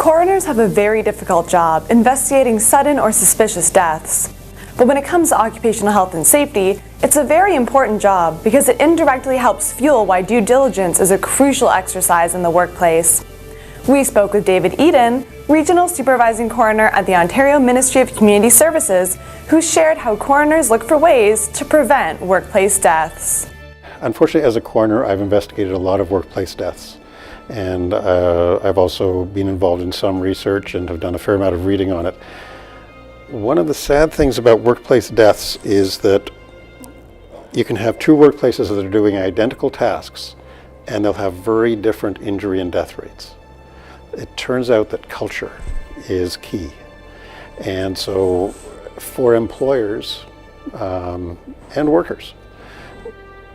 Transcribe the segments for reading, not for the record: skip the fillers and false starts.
Coroners have a very difficult job investigating sudden or suspicious deaths. But when it comes to occupational health and safety, it's a very important job because it indirectly helps fuel why due diligence is a crucial exercise in the workplace. We spoke with David Eden, Regional Supervising Coroner at the Ontario Ministry of Community Services, who shared how coroners look for ways to prevent workplace deaths. Unfortunately, as a coroner, I've investigated a lot of workplace deaths. And I've also been involved in some research and have done a fair amount of reading on it. One of the sad things about workplace deaths is that you can have two workplaces that are doing identical tasks and they'll have very different injury and death rates. It turns out that culture is key. And so for employers and workers,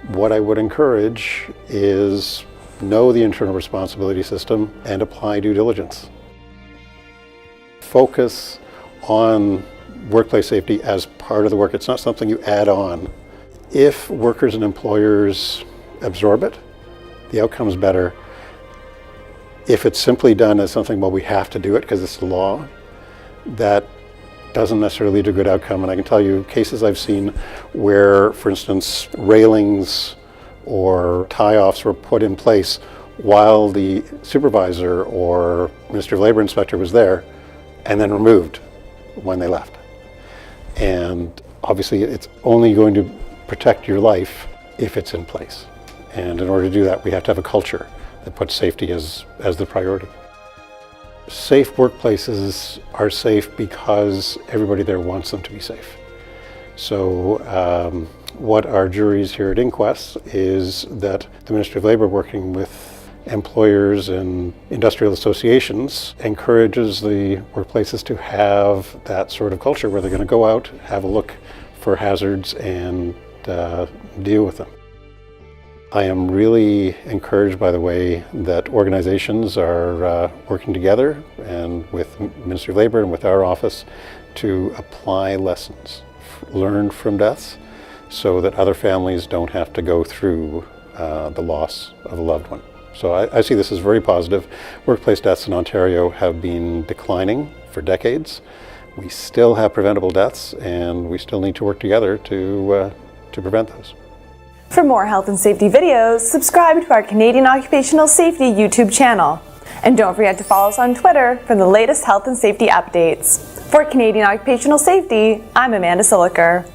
what I would encourage is know the internal responsibility system and apply due diligence. Focus on workplace safety as part of the work. It's not something you add on. If workers and employers absorb it, the outcome's better. If it's simply done as something, well, we have to do it because it's the law, that doesn't necessarily lead to a good outcome. And I can tell you cases I've seen where, for instance, railings or tie-offs were put in place while the supervisor or Ministry of Labour inspector was there and then removed when they left. And obviously it's only going to protect your life if it's in place. And in order to do that, we have to have a culture that puts safety as the priority. Safe workplaces are safe because everybody there wants them to be safe. So what our juries here at inquests is that the Ministry of Labour, working with employers and industrial associations, encourages the workplaces to have that sort of culture where they're going to go out, have a look for hazards and deal with them. I am really encouraged by the way that organizations are working together and with Ministry of Labour and with our office to apply lessons learned from deaths so that other families don't have to go through the loss of a loved one. So I see this as very positive. Workplace deaths in Ontario have been declining for decades. We still have preventable deaths and we still need to work together to prevent those. For more health and safety videos, subscribe to our Canadian Occupational Safety YouTube channel. And don't forget to follow us on Twitter for the latest health and safety updates. For Canadian Occupational Safety, I'm Amanda Siliker.